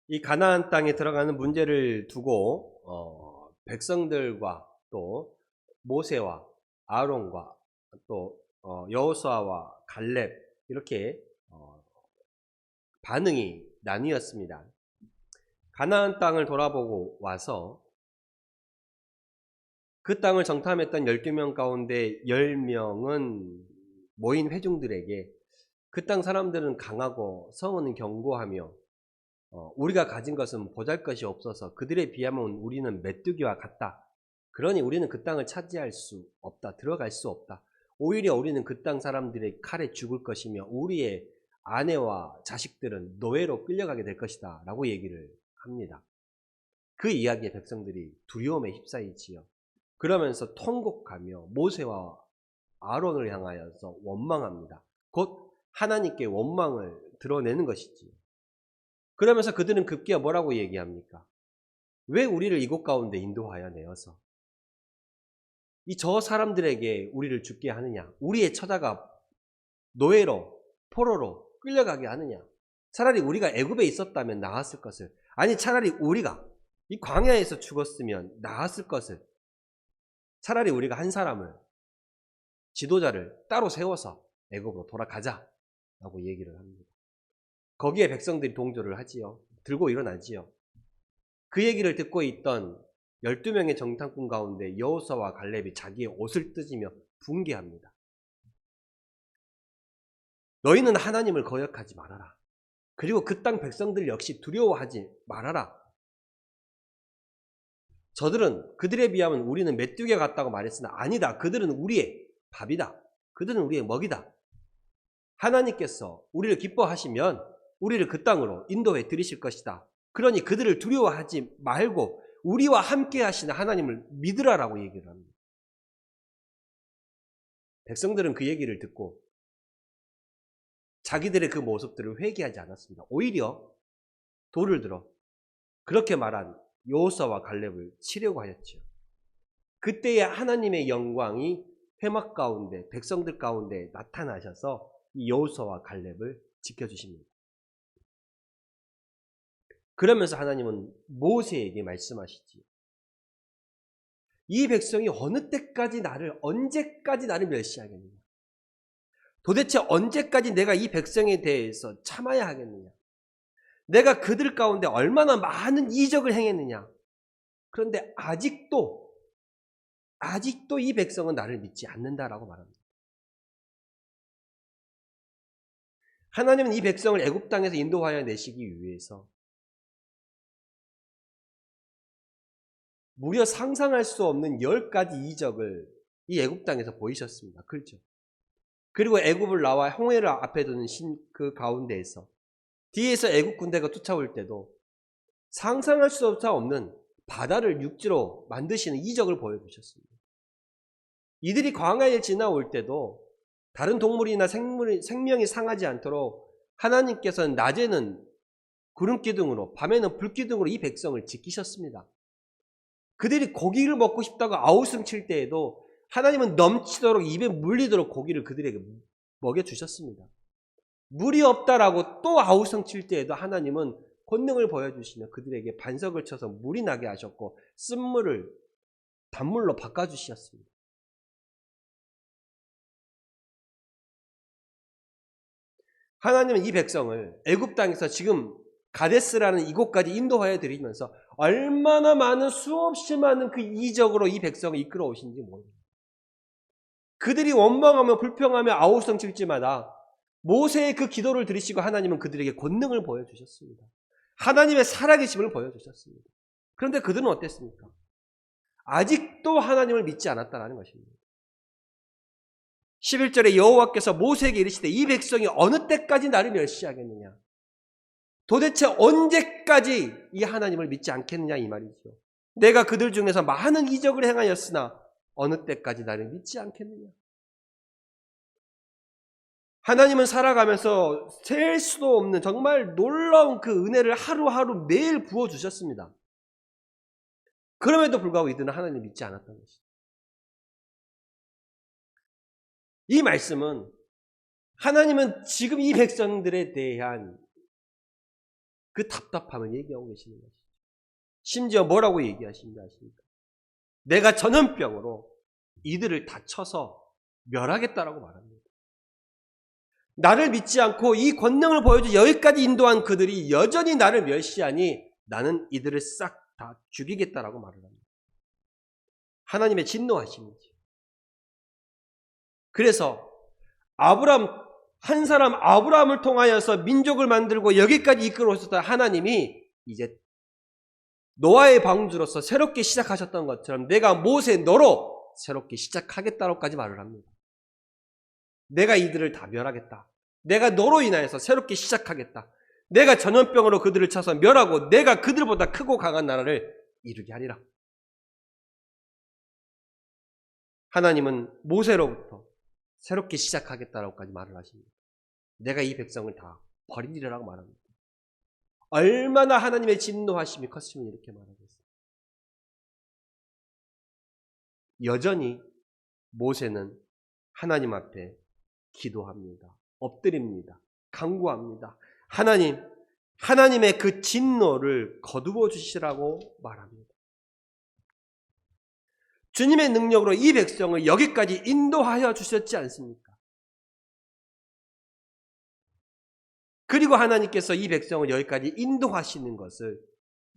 이 가나안 땅에 들어가는 문제를 두고 백성들과 또 모세와 아론과 또 여호수아와 갈렙 이렇게 반응이 나뉘었습니다. 가나안 땅을 돌아보고 와서 그 땅을 정탐했던 12명 가운데 10명은 모인 회중들에게 그 땅 사람들은 강하고 성은 견고하며 우리가 가진 것은 보잘것이 없어서 그들에 비하면 우리는 메뚜기와 같다. 그러니 우리는 그 땅을 차지할 수 없다. 들어갈 수 없다. 오히려 우리는 그 땅 사람들의 칼에 죽을 것이며 우리의 아내와 자식들은 노예로 끌려가게 될 것이다. 라고 얘기를 합니다. 그 이야기에 백성들이 두려움에 휩싸이지요. 그러면서 통곡하며 모세와 아론을 향하여서 원망합니다. 곧 하나님께 원망을 드러내는 것이지요. 그러면서 그들은 급기야 뭐라고 얘기합니까? 왜 우리를 이곳 가운데 인도하여 내어서 저 사람들에게 우리를 죽게 하느냐? 우리의 처자가 노예로 포로로 끌려가게 하느냐? 차라리 우리가 애굽에 있었다면 나았을 것을, 아니 차라리 우리가 이 광야에서 죽었으면 나았을 것을, 차라리 우리가 한 사람을 지도자를 따로 세워서 애굽으로 돌아가자라고 얘기를 합니다. 거기에 백성들이 동조를 하지요. 들고 일어나지요. 그 얘기를 듣고 있던 12명의 정탐꾼 가운데 여호수아와 갈렙이 자기의 옷을 뜯으며 붕괴합니다. 너희는 하나님을 거역하지 말아라. 그리고 그 땅 백성들 역시 두려워하지 말아라. 저들은 그들에 비하면 우리는 메뚜기 같다고 말했으나 아니다. 그들은 우리의 밥이다. 그들은 우리의 먹이다. 하나님께서 우리를 기뻐하시면 우리를 그 땅으로 인도해 드리실 것이다. 그러니 그들을 두려워하지 말고 우리와 함께 하시는 하나님을 믿으라라고 얘기를 합니다. 백성들은 그 얘기를 듣고 자기들의 그 모습들을 회개하지 않았습니다. 오히려 돌을 들어 그렇게 말한 여호수아와 갈렙을 치려고 하였죠. 그때에 하나님의 영광이 회막 가운데 백성들 가운데 나타나셔서 이 여호수아와 갈렙을 지켜주십니다. 그러면서 하나님은 모세에게 말씀하시지. 이 백성이 어느 때까지 언제까지 나를 멸시하겠느냐? 도대체 언제까지 내가 이 백성에 대해서 참아야 하겠느냐? 내가 그들 가운데 얼마나 많은 이적을 행했느냐? 그런데 아직도 이 백성은 나를 믿지 않는다라고 말합니다. 하나님은 이 백성을 애굽 땅에서 인도하여 내시기 위해서 무려 상상할 수 없는 10가지 이적을 이 애굽 땅에서 보이셨습니다. 그렇죠? 그리고 애굽을 나와 홍해를 앞에 두는 그 가운데에서 뒤에서 애굽 군대가 쫓아올 때도 상상할 수 없는 바다를 육지로 만드시는 이적을 보여주셨습니다. 이들이 광야에 지나올 때도 다른 동물이나 생명이 상하지 않도록 하나님께서는 낮에는 구름기둥으로 밤에는 불기둥으로 이 백성을 지키셨습니다. 그들이 고기를 먹고 싶다고 아우성 칠 때에도 하나님은 넘치도록 입에 물리도록 고기를 그들에게 먹여주셨습니다. 물이 없다라고 또 아우성 칠 때에도 하나님은 권능을 보여주시며 그들에게 반석을 쳐서 물이 나게 하셨고 쓴물을 단물로 바꿔주셨습니다. 하나님은 이 백성을 애굽 땅에서 지금 가데스라는 이곳까지 인도하여 드리면서 얼마나 많은 수없이 많은 그 이적으로 이 백성을 이끌어 오신지 모릅니다. 그들이 원망하며 불평하며 아우성 칠 때마다 모세의 그 기도를 들으시고 하나님은 그들에게 권능을 보여주셨습니다. 하나님의 살아계심을 보여주셨습니다. 그런데 그들은 어땠습니까? 아직도 하나님을 믿지 않았다는 것입니다. 11절에 여호와께서 모세에게 이르시되 이 백성이 어느 때까지 나를 멸시하겠느냐? 도대체 언제까지 이 하나님을 믿지 않겠느냐 이 말이죠. 내가 그들 중에서 많은 이적을 행하였으나 어느 때까지 나를 믿지 않겠느냐? 하나님은 살아가면서 셀 수도 없는 정말 놀라운 그 은혜를 하루하루 매일 부어주셨습니다. 그럼에도 불구하고 이들은 하나님을 믿지 않았던 것이죠. 이 말씀은 하나님은 지금 이 백성들에 대한 그 답답함을 얘기하고 계시는 것이죠. 심지어 뭐라고 얘기하시는지 아십니까? 내가 전염병으로 이들을 다 쳐서 멸하겠다라고 말합니다. 나를 믿지 않고 이 권능을 보여줘 여기까지 인도한 그들이 여전히 나를 멸시하니 나는 이들을 싹 다 죽이겠다라고 말을 합니다. 하나님의 진노하심이지. 그래서 한 사람 아브라함을 통하여서 민족을 만들고 여기까지 이끌어 오셨던 하나님이 이제 노아의 방주로서 새롭게 시작하셨던 것처럼 내가 모세 너로 새롭게 시작하겠다고까지 말을 합니다. 내가 이들을 다 멸하겠다. 내가 너로 인하여서 새롭게 시작하겠다. 내가 전염병으로 그들을 쳐서 멸하고 내가 그들보다 크고 강한 나라를 이루게 하리라. 하나님은 모세로부터 새롭게 시작하겠다라고까지 말을 하십니다. 내가 이 백성을 다 버리리라고 말합니다. 얼마나 하나님의 진노하심이 컸으면 이렇게 말하겠어요. 여전히 모세는 하나님 앞에 기도합니다. 엎드립니다. 간구합니다. 하나님의 그 진노를 거두어 주시라고 말합니다. 주님의 능력으로 이 백성을 여기까지 인도하여 주셨지 않습니까? 그리고 하나님께서 이 백성을 여기까지 인도하시는 것을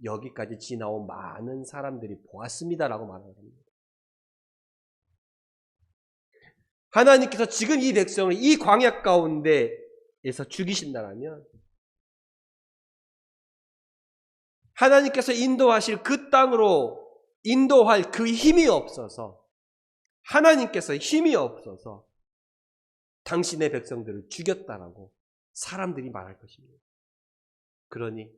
여기까지 지나온 많은 사람들이 보았습니다라고 말합니다. 하나님께서 지금 이 백성을 이 광야 가운데에서 죽이신다면 하나님께서 인도하실 그 땅으로 인도할 그 힘이 없어서 하나님께서 힘이 없어서 당신의 백성들을 죽였다라고 사람들이 말할 것입니다. 그러니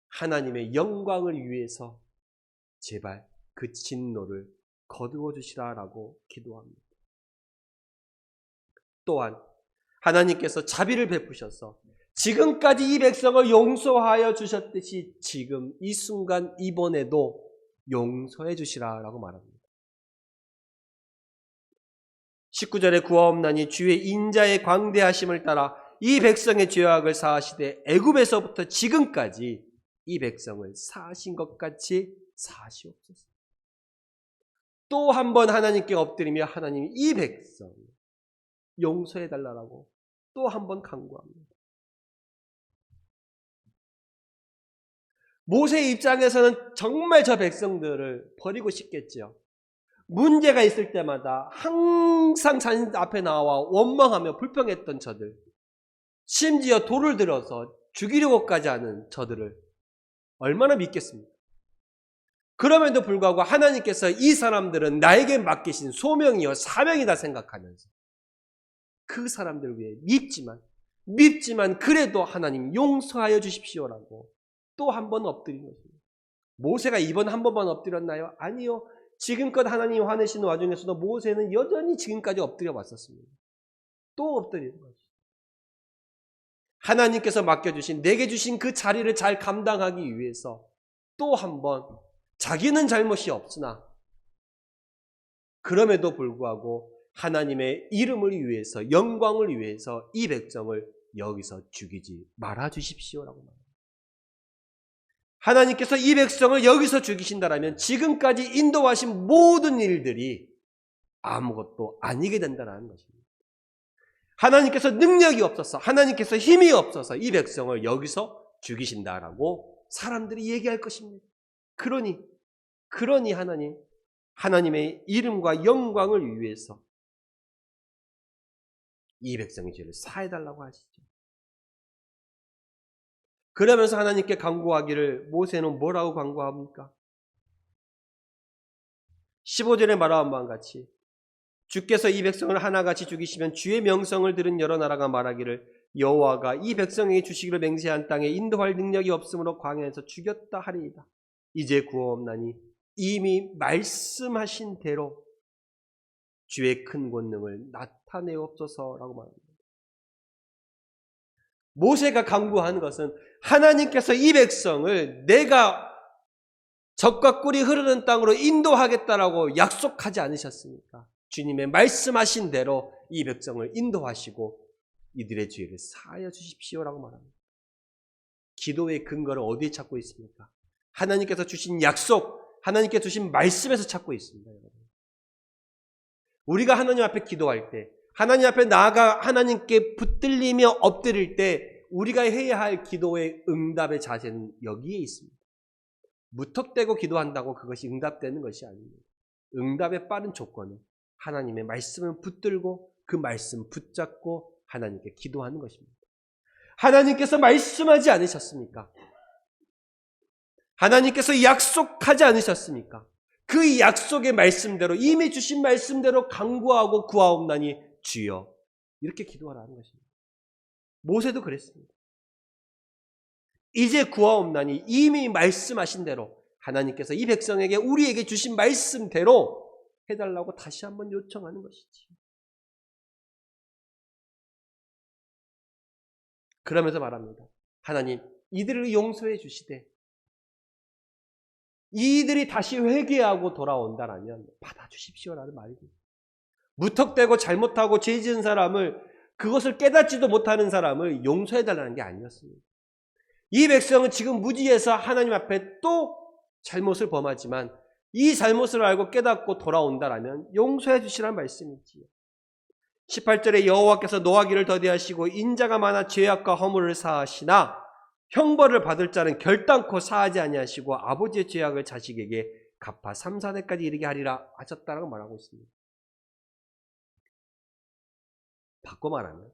하나님의 영광을 위해서 제발 그 진노를 거두어 주시라라고 기도합니다. 또한 하나님께서 자비를 베푸셔서 지금까지 이 백성을 용서하여 주셨듯이 지금 이 순간 이번에도 용서해 주시라라고 말합니다. 19절에 구하옵나니 주의 인자의 광대하심을 따라 이 백성의 죄악을 사하시되 애굽에서부터 지금까지 이 백성을 사하신 것 같이 사하시옵소서. 또 한 번 하나님께 엎드리며 하나님이 이 백성 용서해 달라고 또 한 번 간구합니다. 모세의 입장에서는 정말 저 백성들을 버리고 싶겠죠. 문제가 있을 때마다 항상 자신 앞에 나와 원망하며 불평했던 저들, 심지어 돌을 들어서 죽이려고까지 하는 저들을 얼마나 믿겠습니까? 그럼에도 불구하고 하나님께서 이 사람들은 나에게 맡기신 소명이요 사명이다 생각하면서 그 사람들을 위해 밉지만 그래도 하나님 용서하여 주십시오라고 또 한 번 엎드린 것입니다. 모세가 이번 한 번만 엎드렸나요? 아니요. 지금껏 하나님이 화내시는 와중에서도 모세는 여전히 지금까지 엎드려 왔었습니다. 또 엎드리는 것이죠. 하나님께서 맡겨주신 내게 주신 그 자리를 잘 감당하기 위해서 또 한 번 자기는 잘못이 없으나 그럼에도 불구하고 하나님의 이름을 위해서 영광을 위해서 이 백성을 여기서 죽이지 말아 주십시오라고 말합니다. 하나님께서 이 백성을 여기서 죽이신다라면 지금까지 인도하신 모든 일들이 아무것도 아니게 된다는 것입니다. 하나님께서 능력이 없어서 하나님께서 힘이 없어서 이 백성을 여기서 죽이신다라고 사람들이 얘기할 것입니다. 그러니 하나님의 이름과 영광을 위해서 이 백성의 죄를 사해달라고 하시죠. 그러면서 하나님께 간구하기를 모세는 뭐라고 간구합니까? 15절에 말한 바와 같이 주께서 이 백성을 하나같이 죽이시면 주의 명성을 들은 여러 나라가 말하기를 여호와가 이 백성에게 주시기로 맹세한 땅에 인도할 능력이 없으므로 광야에서 죽였다 하리이다. 이제 구하옵나니 이미 말씀하신 대로 주의 큰 권능을 나타내옵소서라고 말합니다. 모세가 간구한 것은 하나님께서 이 백성을 내가 젖과 꿀이 흐르는 땅으로 인도하겠다라고 약속하지 않으셨습니까? 주님의 말씀하신 대로 이 백성을 인도하시고 이들의 죄를 사하여 주십시오라고 말합니다. 기도의 근거를 어디에 찾고 있습니까? 하나님께서 주신 약속, 하나님께 주신 말씀에서 찾고 있습니다. 여러분. 우리가 하나님 앞에 기도할 때, 하나님 앞에 나아가 하나님께 붙들리며 엎드릴 때 우리가 해야 할 기도의 응답의 자세는 여기에 있습니다. 무턱대고 기도한다고 그것이 응답되는 것이 아닙니다. 응답의 빠른 조건은 하나님의 말씀을 붙들고 그 말씀 붙잡고 하나님께 기도하는 것입니다. 하나님께서 말씀하지 않으셨습니까? 하나님께서 약속하지 않으셨습니까? 그 약속의 말씀대로 이미 주신 말씀대로 간구하고 구하옵나니 주여 이렇게 기도하라는 것입니다. 모세도 그랬습니다. 이제 구하옵나니 이미 말씀하신 대로 하나님께서 이 백성에게 우리에게 주신 말씀대로 해달라고 다시 한번 요청하는 것이지. 그러면서 말합니다. 하나님 이들을 용서해 주시되 이들이 다시 회개하고 돌아온다라면 받아주십시오라는 말입니다. 무턱대고 잘못하고 죄 지은 사람을 그것을 깨닫지도 못하는 사람을 용서해달라는 게 아니었습니다. 이 백성은 지금 무지해서 하나님 앞에 또 잘못을 범하지만 이 잘못을 알고 깨닫고 돌아온다라면 용서해 주시라는 말씀이지요. 18절에 여호와께서 노하기를 더디하시고 인자가 많아 죄악과 허물을 사하시나 형벌을 받을 자는 결단코 사하지 아니하시고 아버지의 죄악을 자식에게 갚아 3, 4대까지 이르게 하리라 하셨다라고 말하고 있습니다. 바꿔 말하면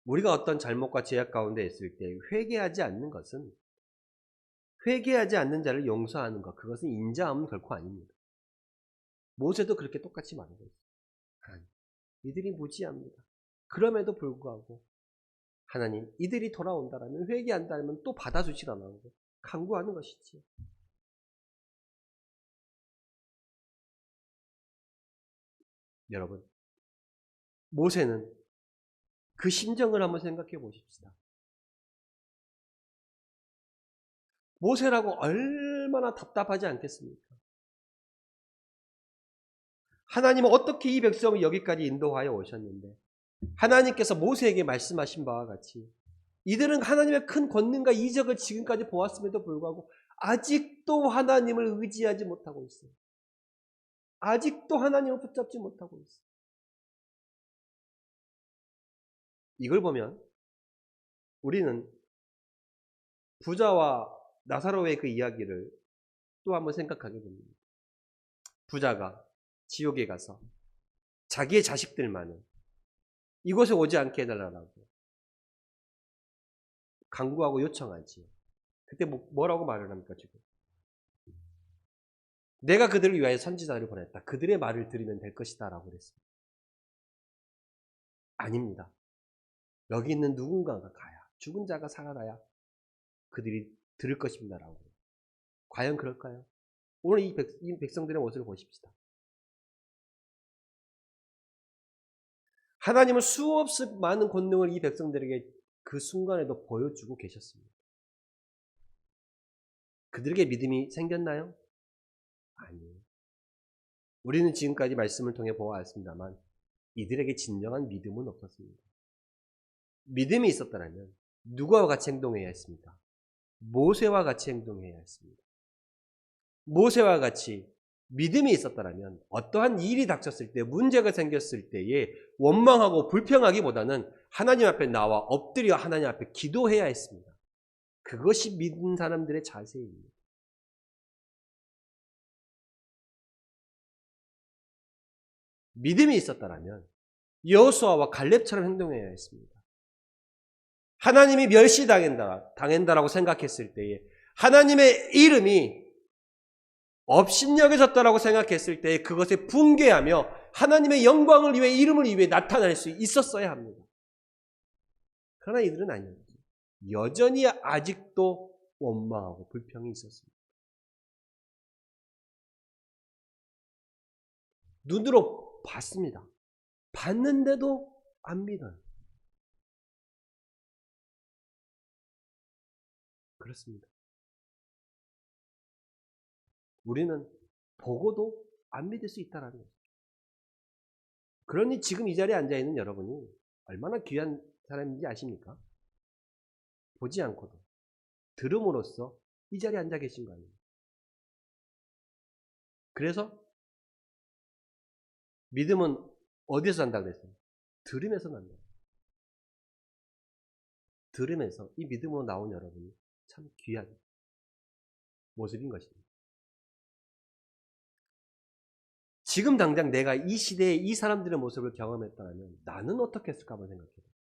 우리가 어떤 잘못과 죄악 가운데 있을 때 회개하지 않는 것은 회개하지 않는 자를 용서하는 것, 그것은 인자함은 결코 아닙니다. 모세도 그렇게 똑같이 말하고 있어요. 이들이 무지합니다. 그럼에도 불구하고 하나님 이들이 돌아온다라면 회개한다면 또 받아주시라는 거 간구하는 것이지요. 여러분 모세는 그 심정을 한번 생각해 보십시다. 모세라고 얼마나 답답하지 않겠습니까? 하나님은 어떻게 이 백성을 여기까지 인도하여 오셨는데 하나님께서 모세에게 말씀하신 바와 같이 이들은 하나님의 큰 권능과 이적을 지금까지 보았음에도 불구하고 아직도 하나님을 의지하지 못하고 있어요. 아직도 하나님을 붙잡지 못하고 있어요. 이걸 보면 우리는 부자와 나사로의 그 이야기를 또 한번 생각하게 됩니다. 부자가 지옥에 가서 자기의 자식들만은 이곳에 오지 않게 해달라고 간구하고 요청하지요. 그때 뭐라고 말을 합니까 지금? 내가 그들을 위하여 선지자를 보냈다. 그들의 말을 들으면 될 것이다 라고 그랬습니다. 아닙니다. 여기 있는 누군가가 가야 죽은 자가 살아나야 그들이 들을 것입니다 라고. 과연 그럴까요? 오늘 이 백성들의 모습을 보십시다. 하나님은 수없이 많은 권능을 이 백성들에게 그 순간에도 보여주고 계셨습니다. 그들에게 믿음이 생겼나요? 아니에요. 우리는 지금까지 말씀을 통해 보아왔습니다만 이들에게 진정한 믿음은 없었습니다. 믿음이 있었다면 누구와 같이 행동해야 했습니까? 모세와 같이 행동해야 했습니다. 모세와 같이 믿음이 있었다면 어떠한 일이 닥쳤을 때 문제가 생겼을 때에 원망하고 불평하기보다는 하나님 앞에 나와 엎드려 하나님 앞에 기도해야 했습니다. 그것이 믿는 사람들의 자세입니다. 믿음이 있었다면 여호수아와 갈렙처럼 행동해야 했습니다. 하나님이 멸시당한다라고 생각했을 때에 하나님의 이름이 업신여겨졌다라고 생각했을 때에 그것에 붕괴하며 하나님의 영광을 위해 이름을 위해 나타날 수 있었어야 합니다. 그러나 이들은 아니었죠. 여전히 아직도 원망하고 불평이 있었습니다. 눈으로 봤습니다. 봤는데도 안 믿어요. 그렇습니다. 우리는 보고도 안 믿을 수 있다는 거죠. 그러니 지금 이 자리에 앉아있는 여러분이 얼마나 귀한 사람인지 아십니까? 보지 않고도 들음으로써 이 자리에 앉아 계신 거 아니에요. 그래서 믿음은 어디서 난다 그랬어요? 들음에서 난다. 들으면서 이 믿음으로 나온 여러분이 참 귀한 모습인 것입니다. 지금 당장 내가 이 시대에 이 사람들의 모습을 경험했다면 나는 어떻게 했을까 한번 생각해 봅니다.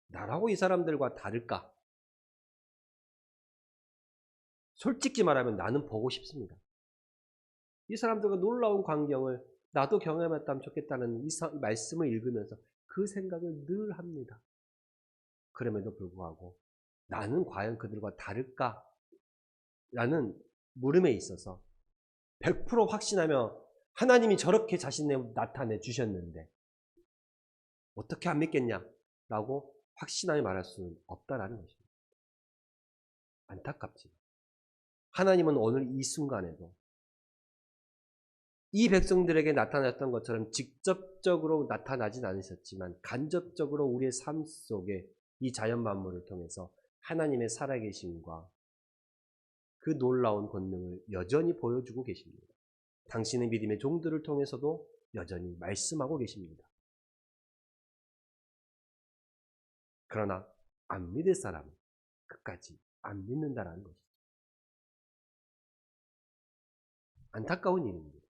나라고 이 사람들과 다를까? 솔직히 말하면 나는 보고 싶습니다. 이 사람들과 놀라운 광경을 나도 경험했다면 좋겠다는 이 말씀을 읽으면서 그 생각을 늘 합니다. 그럼에도 불구하고 나는 과연 그들과 다를까? 라는 물음에 있어서 100% 확신하며 하나님이 저렇게 자신을 나타내 주셨는데 어떻게 안 믿겠냐? 라고 확신하게 말할 수는 없다라는 것입니다. 안타깝지. 하나님은 오늘 이 순간에도 이 백성들에게 나타났던 것처럼 직접적으로 나타나진 않으셨지만 간접적으로 우리의 삶 속에 이 자연 만물을 통해서 하나님의 살아계심과 그 놀라운 권능을 여전히 보여주고 계십니다. 당신의 믿음의 종들을 통해서도 여전히 말씀하고 계십니다. 그러나 안 믿을 사람은 끝까지 안 믿는다라는 것이죠. 안타까운 일입니다.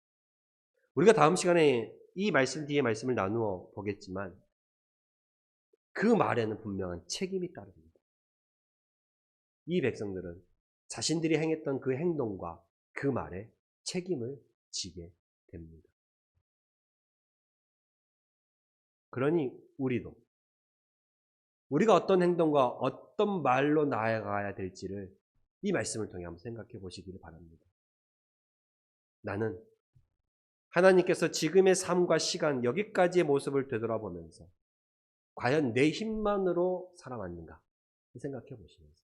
우리가 다음 시간에 이 말씀 뒤에 말씀을 나누어 보겠지만 그 말에는 분명한 책임이 따릅니다. 이 백성들은 자신들이 행했던 그 행동과 그 말에 책임을 지게 됩니다. 그러니 우리가 어떤 행동과 어떤 말로 나아가야 될지를 이 말씀을 통해 한번 생각해 보시기를 바랍니다. 나는 하나님께서 지금의 삶과 시간 여기까지의 모습을 되돌아보면서 과연 내 힘만으로 살아왔는가 생각해 보시면서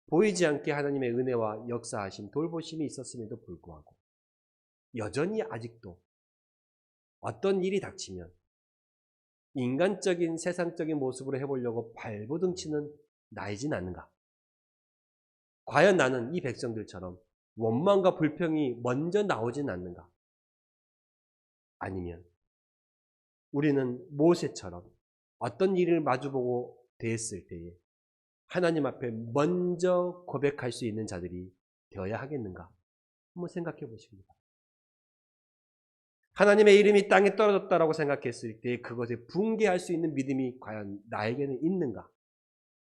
보이지 않게 하나님의 은혜와 역사하심, 돌보심이 있었음에도 불구하고 여전히 아직도 어떤 일이 닥치면 인간적인 세상적인 모습으로 해보려고 발버둥치는 나이진 않는가? 과연 나는 이 백성들처럼 원망과 불평이 먼저 나오진 않는가? 아니면 우리는 모세처럼 어떤 일을 마주보고 대했을 때에 하나님 앞에 먼저 고백할 수 있는 자들이 되어야 하겠는가? 한번 생각해 보십니다. 하나님의 이름이 땅에 떨어졌다라고 생각했을 때 그것에 붕괴할 수 있는 믿음이 과연 나에게는 있는가?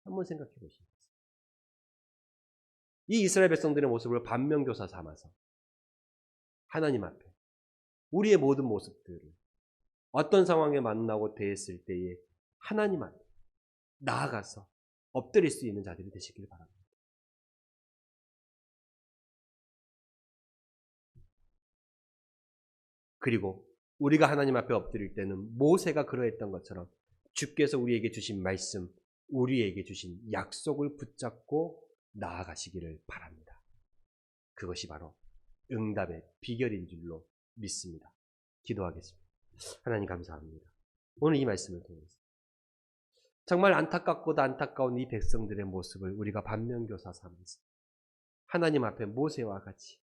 한번 생각해 보십니다. 이 이스라엘 백성들의 모습을 반면교사 삼아서 하나님 앞에 우리의 모든 모습들을 어떤 상황에 만나고 대했을 때에 하나님 앞에 나아가서 엎드릴 수 있는 자들이 되시길 바랍니다. 그리고 우리가 하나님 앞에 엎드릴 때는 모세가 그러했던 것처럼 주께서 우리에게 주신 말씀, 우리에게 주신 약속을 붙잡고 나아가시기를 바랍니다. 그것이 바로 응답의 비결인 줄로 믿습니다. 기도하겠습니다. 하나님 감사합니다. 오늘 이 말씀을 통해서 정말 안타깝고도 안타까운 이 백성들의 모습을 우리가 반면교사 삼아서 하나님 앞에 모세와 같이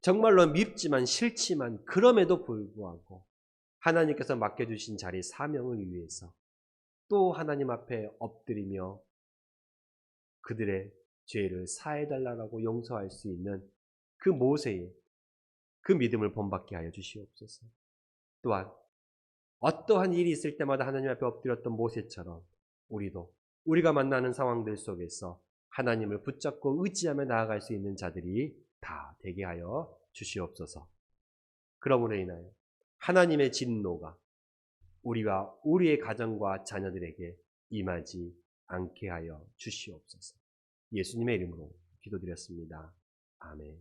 정말로 밉지만 싫지만 그럼에도 불구하고 하나님께서 맡겨주신 자리 사명을 위해서 또 하나님 앞에 엎드리며 그들의 죄를 사해달라고 용서할 수 있는 그 모세의 그 믿음을 본받게 하여 주시옵소서. 또한 어떠한 일이 있을 때마다 하나님 앞에 엎드렸던 모세처럼 우리도 우리가 만나는 상황들 속에서 하나님을 붙잡고 의지하며 나아갈 수 있는 자들이 다 되게 하여 주시옵소서. 그러므로 인하여 하나님의 진노가 우리와 우리의 가정과 자녀들에게 임하지 않게 하여 주시옵소서. 예수님의 이름으로 기도드렸습니다. 아멘.